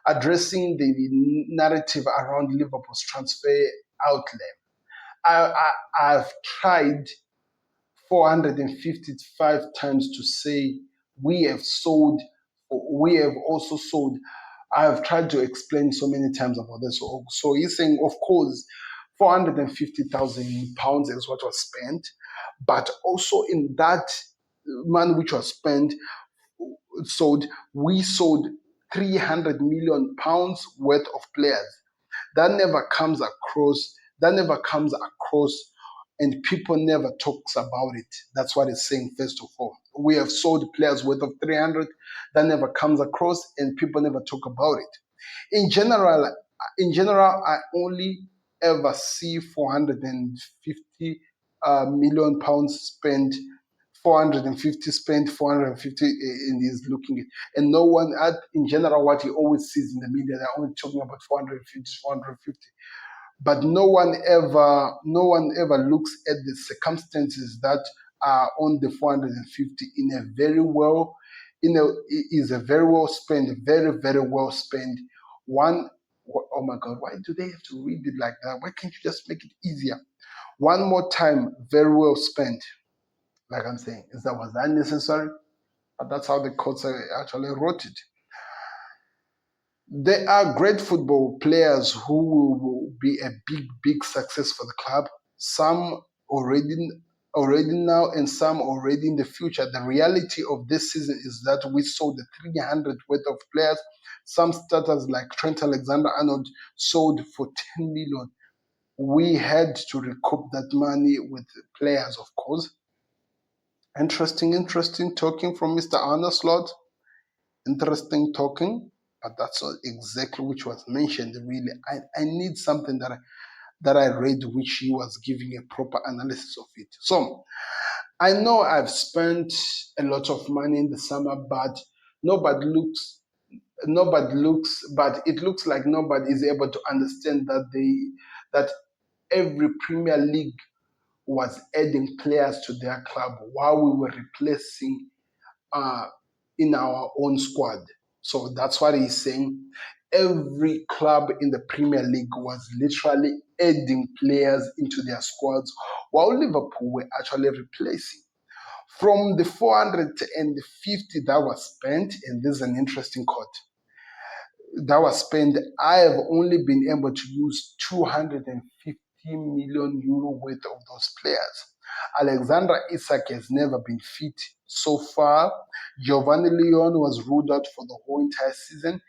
addressing the narrative around Liverpool's transfer outlet. I've tried 455 times to say we have sold, we have also sold. I have tried to explain so many times about this. So he's saying, of course, £450,000 is what was spent, but also in that money which was spent, we sold £300 million worth of players. That never comes across. And people never talks about it. That's what it's saying. First of all, we have sold players worth of 300. That never comes across, and people never talk about it. In general, I only ever see 450 million pounds spent. 450 spent, 450, and he's looking at, and no one in general, what he always sees in the media, they're only talking about 450. But no one ever looks at the circumstances that are on the 450 is a very well spent, very, very well spent. Oh my God, why do they have to read it like that? Why can't you just make it easier? One more time, very well spent. Like I'm saying, was that necessary? But that's how the courts actually wrote it. There are great football players who will be a big, big success for the club. Some already now, and some already in the future. The reality of this season is that we sold the 300 worth of players. Some starters like Trent Alexander-Arnold sold for 10 million. We had to recoup that money with players, of course. Interesting talking from Mr. Arne Slot. Interesting talking, but that's not exactly which was mentioned. Really, I need something that I read which he was giving a proper analysis of it. So I know I've spent a lot of money in the summer, but but it looks like nobody is able to understand that every Premier League was adding players to their club while we were replacing uh, in our own squad. So that's what he's saying. Every club in the Premier League was literally adding players into their squads, while Liverpool were actually replacing. From the 450 that was spent, and this is an interesting quote, that was spent, I have only been able to use 250 million euro worth of those players. Alexander Isak has never been fit so far. Giovanni Leon was ruled out for the whole entire season.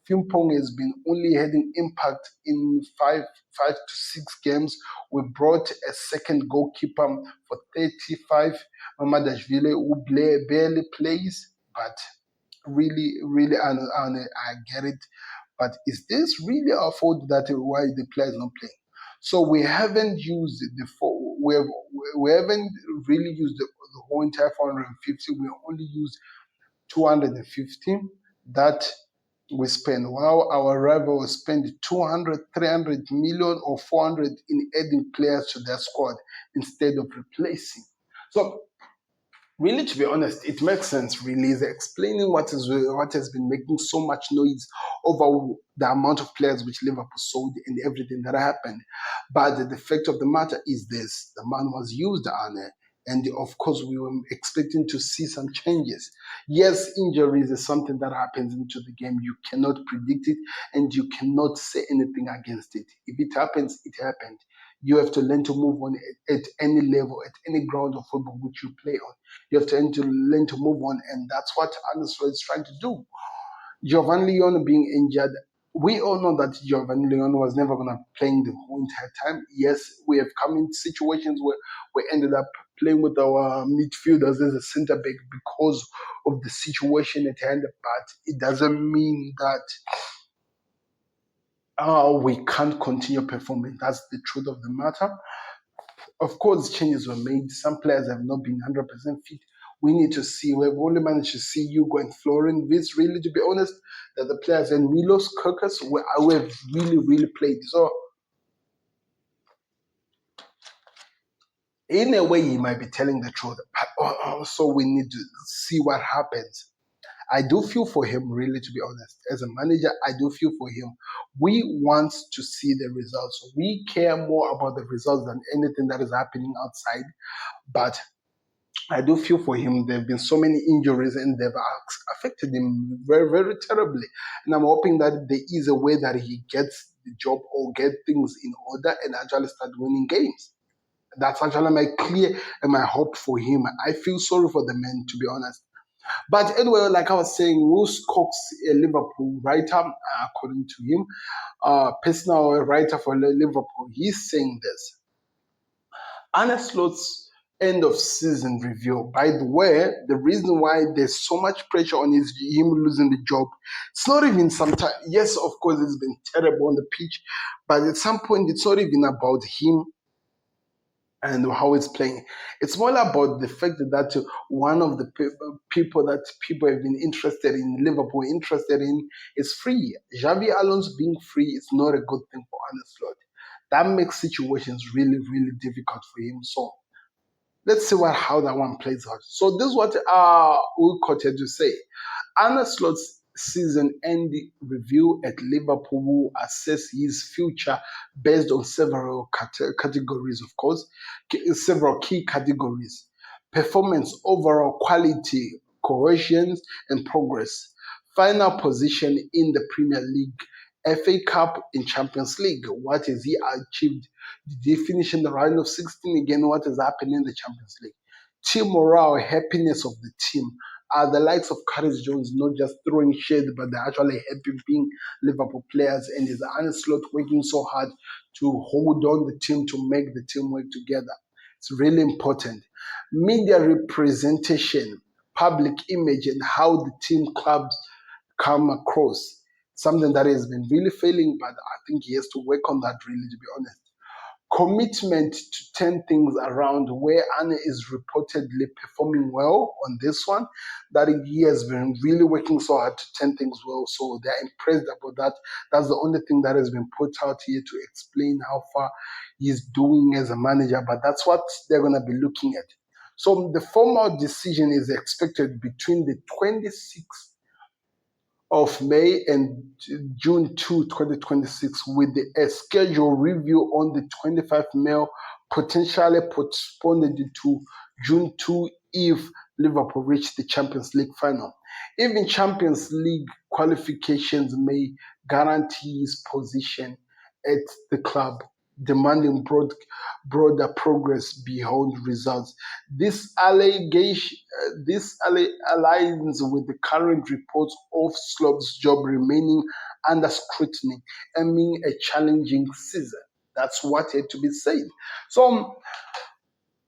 Fimpong has been only having impact in five to six games. We brought a second goalkeeper for 35, Mamadashvili, who barely plays, but really, and I get it. But is this really our fault that why the players not playing? So we haven't used we haven't really used the whole entire 450. We only used 250 that we spend. While our rival will spend 200, 300 million or 400 in adding players to their squad instead of replacing. So really, to be honest, it makes sense. Really, is explaining what has been making so much noise over the amount of players which Liverpool sold and everything that happened. But the fact of the matter is this: the man was used, Arne, and of course we were expecting to see some changes. Yes, injuries is something that happens into the game. You cannot predict it, and you cannot say anything against it. If it happens, it happened. You have to learn to move on at any level, at any ground of football which you play on. You have to learn to move on, and that's what Arne is trying to do. Giovanni Leon being injured, we all know that Giovanni Leon was never going to play the whole entire time. Yes, we have come in situations where we ended up playing with our midfielders as a centre back because of the situation at hand, but it doesn't mean that we can't continue performing. That's the truth of the matter. Of course, changes were made. Some players have not been 100% fit. We need to see. We've only managed to see you going Florian Wirtz, really, to be honest, that the players and Milos Kirkus have really played. So, in a way, he might be telling the truth, but also we need to see what happens. I do feel for him, really, to be honest. As a manager, I do feel for him. We want to see the results. We care more about the results than anything that is happening outside. But I do feel for him. There have been so many injuries and they've affected him very terribly. And I'm hoping that there is a way that he gets the job or get things in order and actually start winning games. That's actually my clear and my hope for him. I feel sorry for the man, to be honest. But anyway, like I was saying, Ross Cox, a Liverpool writer, according to him, personal writer for Liverpool, he's saying this. Arne Slot's end of season review. By the way, the reason why there's so much pressure on him losing the job, it's not even sometimes, yes, of course, it's been terrible on the pitch, but at some point, it's not even about him and how it's playing. It's more about the fact that one of the people that people have been interested in, Liverpool interested in, is free. Xavi Alonso being free is not a good thing for Arne Slot. That makes situations really difficult for him. So let's see how that one plays out. So this is what we quoted to say. Arne Slot's season-end review at Liverpool will assess his future based on several categories, of course, several key categories: performance, overall quality, cohesion, and progress. Final position in the Premier League, FA Cup, and Champions League. What has he achieved? Did he finish in the round of 16 again? What is happening in the Champions League? Team morale, happiness of the team. Are the likes of Curtis Jones not just throwing shade, but they're actually happy being Liverpool players? And is Arne Slot working so hard to hold on the team, to make the team work together? It's really important. Media representation, public image, and how the team clubs come across. Something that has been really failing, but I think he has to work on that, really, to be honest. commitment to turn things around, where Arne is reportedly performing well on this one, that he has been really working so hard to turn things well. So they're impressed about that. That's the only thing that has been put out here to explain how far he's doing as a manager, but that's what they're going to be looking at. So the formal decision is expected between the 26th of May and June 2, 2026, with a schedule review on the 25th May, potentially postponed to June 2 if Liverpool reach the Champions League final. Even Champions League qualifications may guarantee his position at the club, demanding broader progress beyond results. This allegation, this aligns with the current reports of Slobb's job remaining under scrutiny, aiming a challenging season. That's what had to be said. So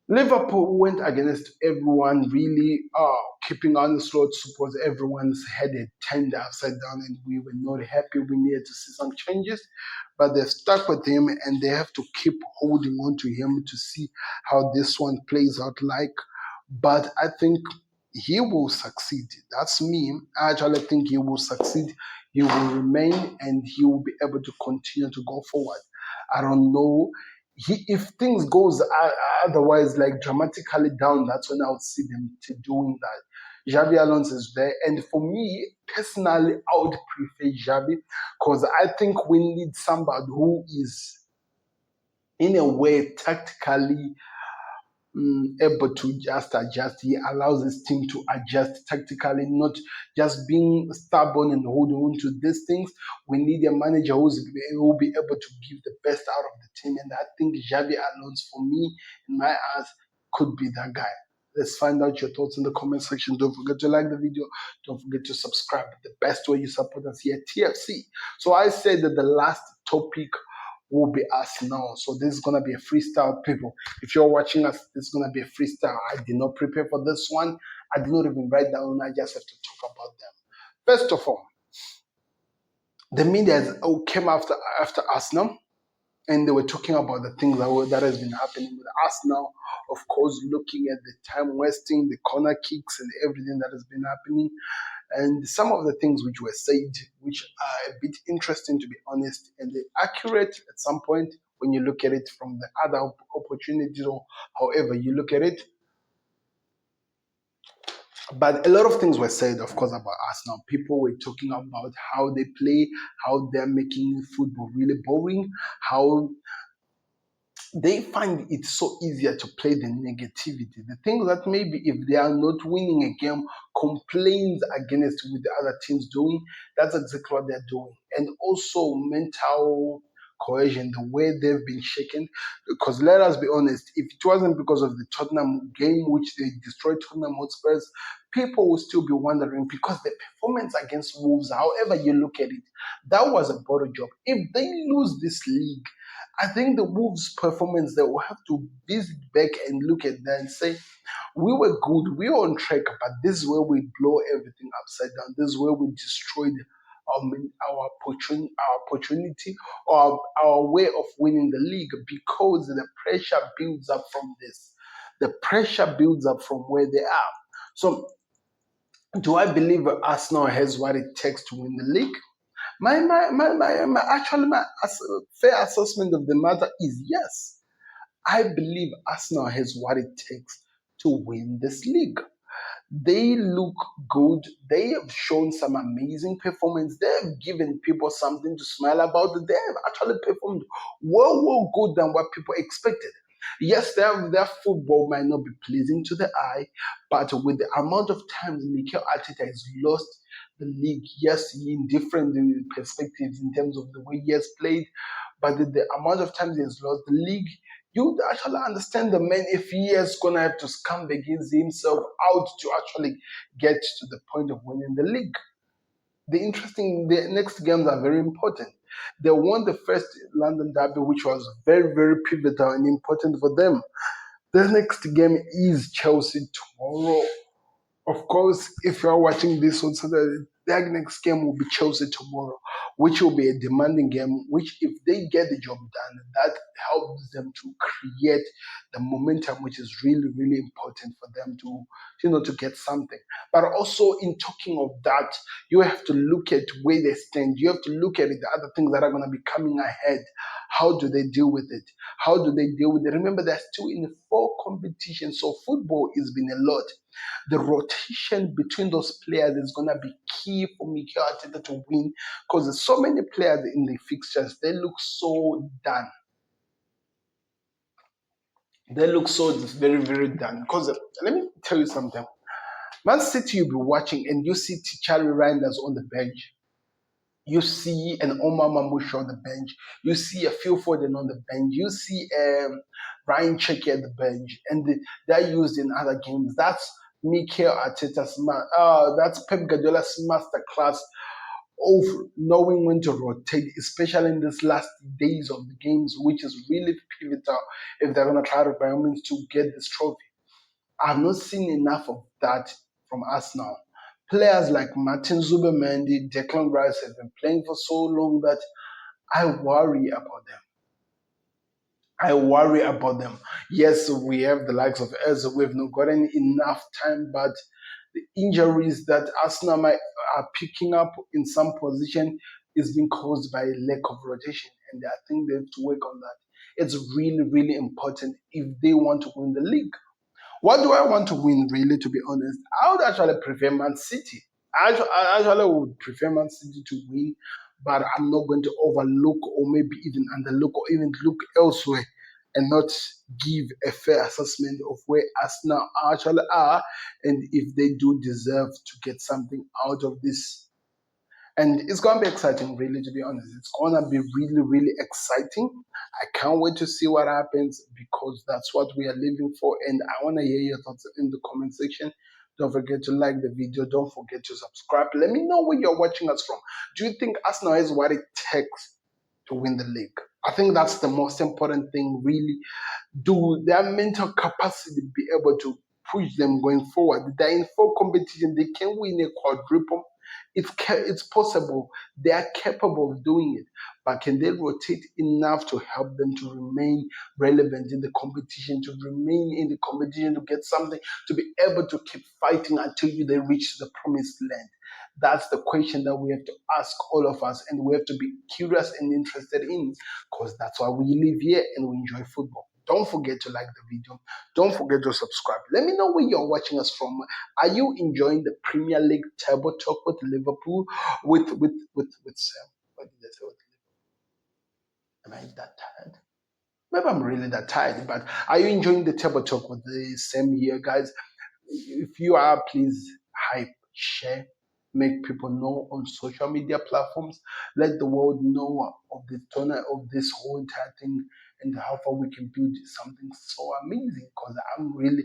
Liverpool went against everyone, really keeping on the slow support. Everyone's head had turned upside down, and we were not happy. We needed to see some changes, but they've stuck with him, and they have to keep holding on to him to see how this one plays out like. But I think he will succeed. That's me. I actually think he will succeed. He will remain, and he will be able to continue to go forward. I don't know if things goes otherwise, like dramatically down, that's when I would see them to doing that. Xabi Alonso is there, and for me personally, I would prefer Xabi, because I think we need somebody who is in a way tactically able to just adjust. He allows his team to adjust tactically, not just being stubborn and holding on to these things. We need a manager who will be able to give the best out of the team. And I think Xabi Alonso, for me, in my eyes, could be that guy. Let's find out your thoughts in the comment section. Don't forget to like the video. Don't forget to subscribe. The best way you support us here at TFC. So I said that the last topic will be us now. So this is gonna be a freestyle, people. If you're watching us, this is gonna be a freestyle. I did not prepare for this one. I did not even write down. I just have to talk about them. First of all, the media came after Arsenal, and they were talking about the things that has been happening with Arsenal. Of course, looking at the time wasting, the corner kicks, and everything that has been happening. And some of the things which were said, which are a bit interesting, to be honest, and they're accurate at some point when you look at it from the other opportunities, or however you look at it. But a lot of things were said, of course, about Arsenal. People were talking about how they play, how they're making football really boring, how they find it so easier to play the negativity. The things that maybe if they are not winning a game, complaints against with the other teams doing, that's exactly what they're doing. And also mental cohesion, the way they've been shaken. Because let us be honest, if it wasn't because of the Tottenham game, which they destroyed Tottenham Hotspurs, people will still be wondering, because the performance against Wolves, however you look at it, that was a bottle job. If they lose this league, I think the Wolves' performance, they will have to visit back and look at that and say, we were good, we were on track, but this is where we blow everything upside down. This is where we destroyed our opportunity, or our way of winning the league, because the pressure builds up from this. The pressure builds up from where they are. So, do I believe Arsenal has what it takes to win the league? My fair assessment of the matter is yes. I believe Arsenal has what it takes to win this league. They look good. They have shown some amazing performance. They have given people something to smile about. They have actually performed well good than what people expected. Yes, their football might not be pleasing to the eye, but with the amount of times Mikel Arteta has lost the league, yes, in different perspectives in terms of the way he has played, but the amount of times he has lost the league, you actually understand the man if he is going to have to scam against himself out to actually get to the point of winning the league. The next games are very important. They won the first London derby, which was very, very pivotal and important for them. The next game is Chelsea tomorrow. Of course, if you are watching this on Saturday, Their next game will be Chelsea tomorrow, which will be a demanding game, which if they get the job done, that helps them to create the momentum, which is really, really important for them to, to get something. But also in talking of that, you have to look at where they stand. You have to look at the other things that are going to be coming ahead. How do they deal with it? How do they deal with it? Remember, they're still in 4 competitions, so football has been a lot. The rotation between those players is going to be key for Mikel Arteta to win because there's so many players in the fixtures. They look so done. They look so very, very done. Because let me tell you something. Man City, you'll be watching and you see Charlie Reinders on the bench. You see an Omar Mamouche on the bench. You see a Phil Foden on the bench. You see Ryan Checky at the bench. And they're used in other games. That's Mikel Arteta's, that's Pep Guardiola's masterclass of knowing when to rotate, especially in these last days of the games, which is really pivotal if they're going to try to, by all means, to get this trophy. I've not seen enough of that from us now. Players like Martin Zubimendi, Declan Rice have been playing for so long that I worry about them. I worry about them. Yes, we have the likes of Ezra. We've not gotten enough time, but the injuries that Arsenal are picking up in some position is being caused by lack of rotation, and I think they have to work on that. It's really, really important if they want to win the league. What do I want to win, really, to be honest? I would actually prefer Man City. I actually would prefer Man City to win, but I'm not going to overlook or maybe even underlook or even look elsewhere and not give a fair assessment of where Arsenal actually are and if they do deserve to get something out of this. And it's going to be exciting, really, to be honest. It's going to be really, really exciting. I can't wait to see what happens because that's what we are living for. And I want to hear your thoughts in the comment section. Don't forget to like the video. Don't forget to subscribe. Let me know where you're watching us from. Do you think Arsenal is what it takes to win the league? I think that's the most important thing, really. Do their mental capacity be able to push them going forward? They're in 4 competitions. They can win a quadruple. It's possible. They are capable of doing it. But can they rotate enough to help them to remain relevant in the competition, to remain in the competition, to get something, to be able to keep fighting until they reach the promised land? That's the question that we have to ask all of us, and we have to be curious and interested in because that's why we live here and we enjoy football. Don't forget to like the video. Don't forget to subscribe. Let me know where you're watching us from. Are you enjoying the Premier League Table Talk with Liverpool? With Sam? What did I say? Am I that tired? Maybe I'm really that tired. But are you enjoying the Table Talk with the Sam here, guys? If you are, please hype, share, make people know on social media platforms. Let the world know of the turner of this whole entire thing and how far we can build something so amazing. Because I'm really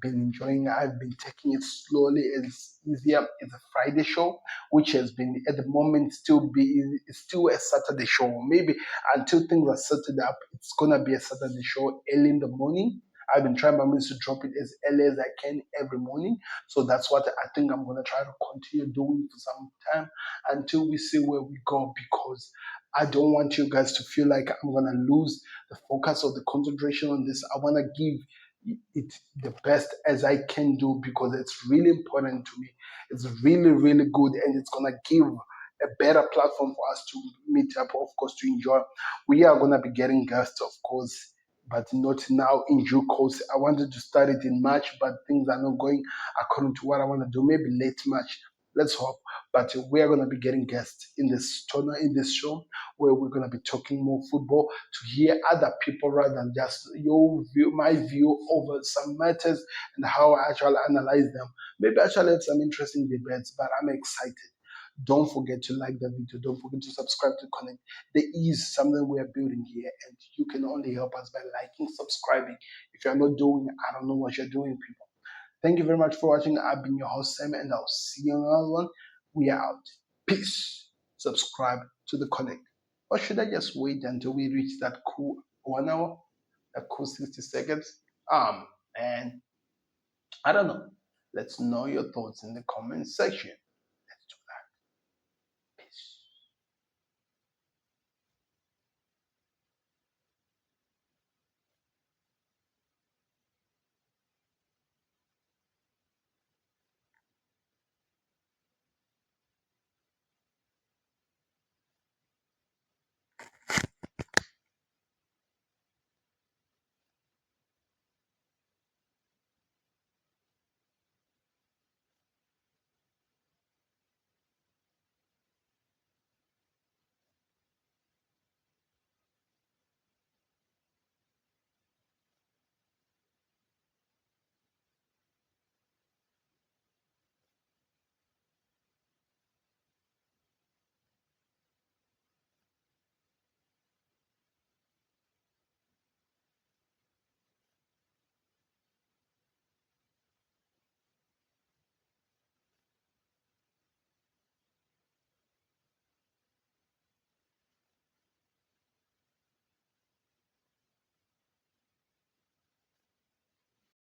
been enjoying. I've been taking it slowly. It's easier. It's a Friday show, which has been at the moment it's still a Saturday show. Maybe until things are settled up, it's gonna be a Saturday show early in the morning. I've been trying my best to drop it as early as I can every morning. So that's what I think I'm gonna try to continue doing for some time until we see where we go because I don't want you guys to feel like I'm gonna lose the focus or the concentration on this. I wanna give it the best as I can do because it's really important to me. It's really, really good and it's going to give a better platform for us to meet up, of course, to enjoy. We are going to be getting guests, of course, but not now in due course. I wanted to start it in March, but things are not going according to what I want to do. Maybe late March. Let's hope. But we are going to be getting guests in this show where we're going to be talking more football to hear other people rather than just my view over some matters and how I actually analyze them. Maybe I actually have some interesting debates, but I'm excited. Don't forget to like the video. Don't forget to subscribe to Connect. There is something we are building here, and you can only help us by liking, subscribing. If you're not doing, I don't know what you're doing, people. Thank you very much for watching. I've been your host, Sam, and I'll see you on another one. We are out. Peace. Subscribe to the Connect. Or should I just wait until we reach that cool 1 hour? That cool 60 seconds? And I don't know. Let's know your thoughts in the comment section.